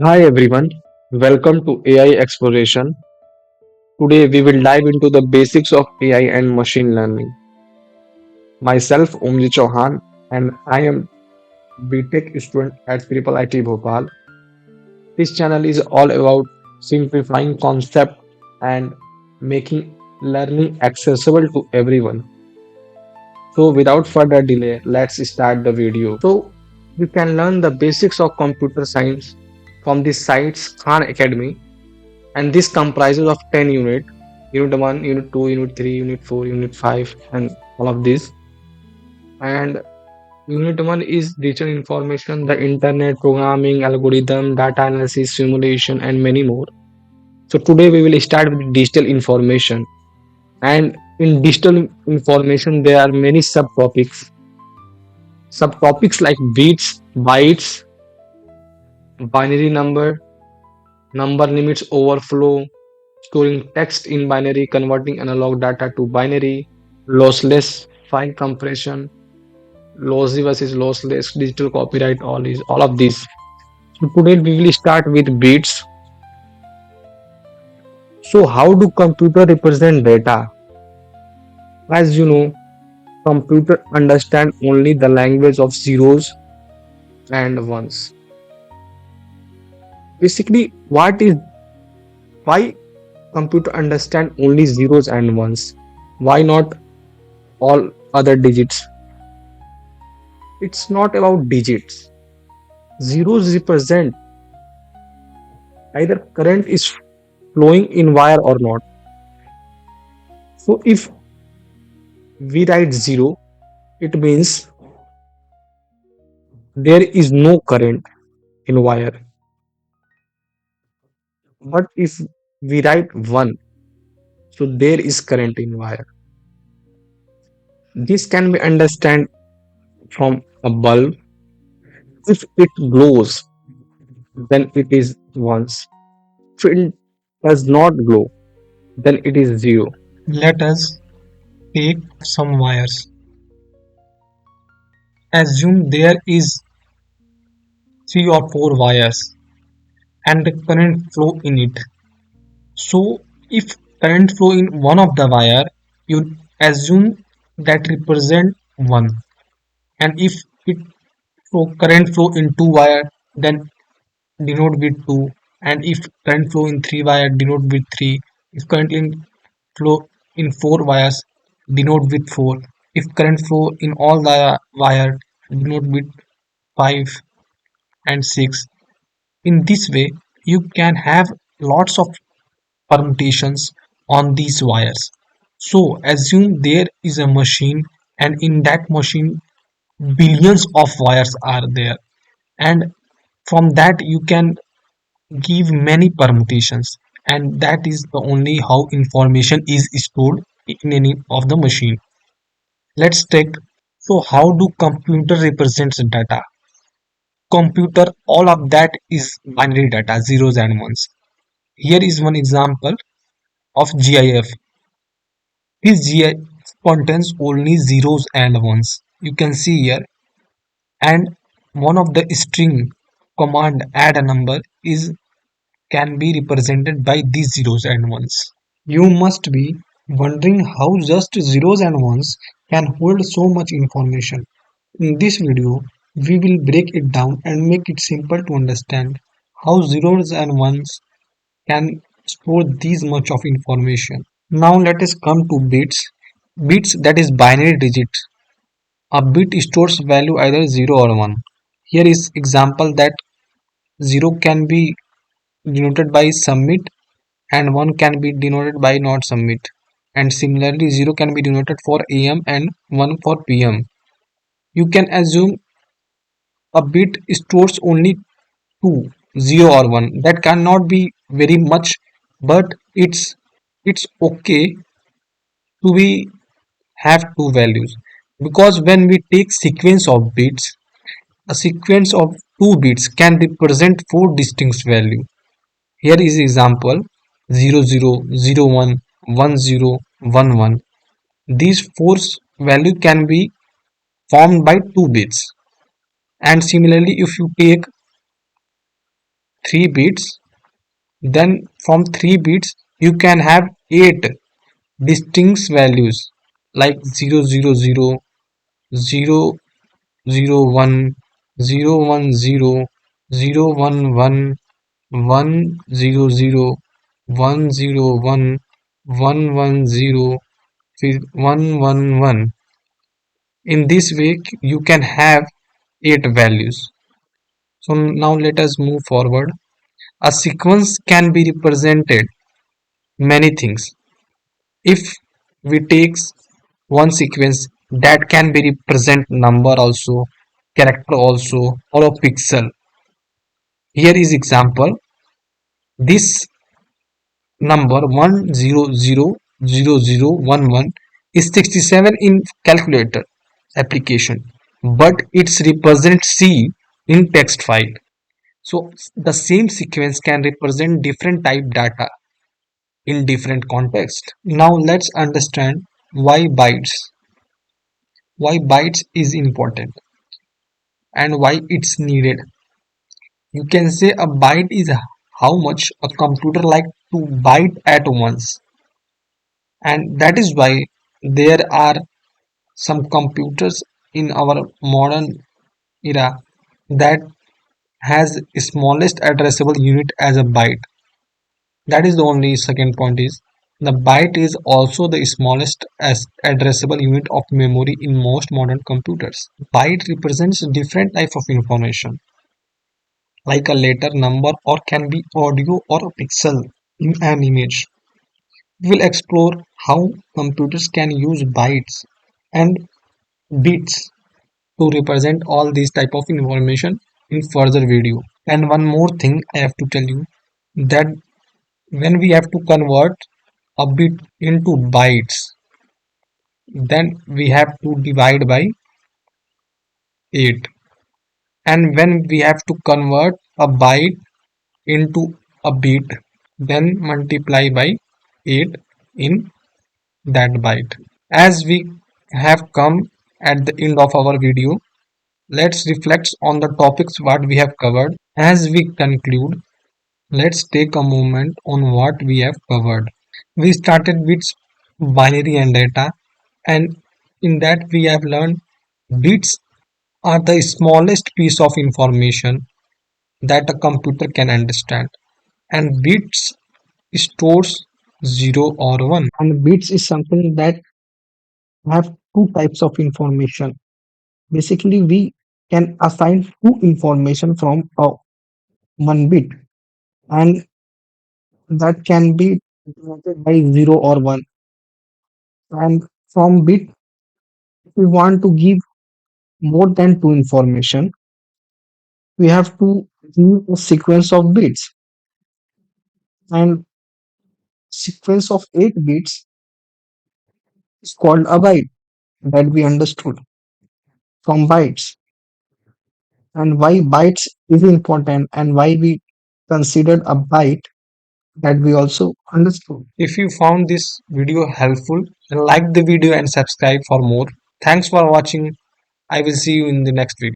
Hi everyone, welcome to AI Exploration. Today we will dive into the basics of AI and machine learning. Myself, Omji Chauhan, and I am BTech student at Triple IT Bhopal. This channel is all about simplifying concept and making learning accessible to everyone. So without further delay, let's start the video. So you can learn the basics of computer science from the site's Khan Academy, and this comprises of 10 units: unit 1, unit 2, unit 3, unit 4, unit 5, and all of this. And unit 1 is digital information, the internet, programming, algorithm, data analysis, simulation, and many more. So today we will start with digital information. And in digital information there are many subtopics like bits, bytes, binary number limits, overflow, storing text in binary, converting analog data to binary, lossless file compression, lossy versus lossless, digital copyright, all of these. So today we will start with bits. So how do computer represent data? As you know, computer understand only the language of zeros and ones. Basically, what is why computer understand only zeros and ones? Why not all other digits? It's not about digits. Zeros represent either current is flowing in wire or not. So if we write zero, it means there is no current in wire. But if we write one, so there is current in wire. This can be understand from a bulb. If it glows, then it is ones. If it does not glow, then it is zero. Let us take some wires. Assume there is three or four wires and the current flow in it. So if current flow in one of the wire, you assume that represent one. And if it current flow in two wire, then denote with two. And if current flow in three wire, denote with three. If current in flow in four wires, denote with four. If current flow in all the wire, denote with 5 and 6. In this way, you can have lots of permutations on these wires. So assume there is a machine, and in that machine billions of wires are there, and from that you can give many permutations, and that is the only how information is stored in any of the machine. Let's take, so how do computer represents data? Computer, all of that is binary data, zeros and ones. Here is one example of GIF. This GIF contains only zeros and ones. You can see here, and one of the string command add a number is can be represented by these zeros and ones. You must be wondering how just zeros and ones can hold so much information. In this video, we will break it down and make it simple to understand how zeros and ones can store this much of information. Now let us come to bits. Bits, that is binary digits. A bit stores value either 0 or 1. Here is example that 0 can be denoted by submit and 1 can be denoted by not submit. And similarly 0 can be denoted for AM and 1 for PM. You can assume a bit stores only two, 0 or 1. That cannot be very much, but it's okay to be have two values, because when we take sequence of bits, a sequence of two bits can represent four distinct values. Here is example 00, 01, 10, 11. These four value can be formed by two bits. And similarly, if you take 3 bits, then from 3 bits you can have 8 distinct values like 000, 001, 010, 011, 100, 101, 110, 111. In this way you can have 8 values. So now let us move forward. A sequence can be represented many things. If we take one sequence, that can be represent number also, character also, or a pixel. Here is example. This number 1000011 is 67 in calculator application, but it's represent C in text file. So the same sequence can represent different type data in different context. Now let's understand why bytes is important and why it's needed. You can say a byte is how much a computer like to byte at once, and that is why there are some computers in our modern era that has smallest addressable unit as a byte. That is the only second point is the byte is also the smallest as addressable unit of memory in most modern computers. Byte represents different type of information like a letter, number, or can be audio or a pixel in an image. We will explore how computers can use bytes and bits to represent all these type of information in further video. And one more thing I have to tell you that when we have to convert a bit into bytes, then we have to divide by 8. And when we have to convert a byte into a bit, then multiply by 8 in that byte. As we have come at the end of our video, let's reflect on the topics what we have covered. As we conclude, let's take a moment on what we have covered. We started with binary and data, and in that we have learned bits are the smallest piece of information that a computer can understand, and bits stores 0 or 1. And bits is something that have two types of information. Basically, we can assign two information from a one bit, and that can be denoted by 0 or 1. And from bit, if we want to give more than two information, we have to give a sequence of bits. And sequence of 8 bits is called a byte that we understood from bytes. And why bytes is important and why we considered a byte that we also understood. If you found this video helpful, then like the video and subscribe for more. Thanks for watching. I will see you in the next video.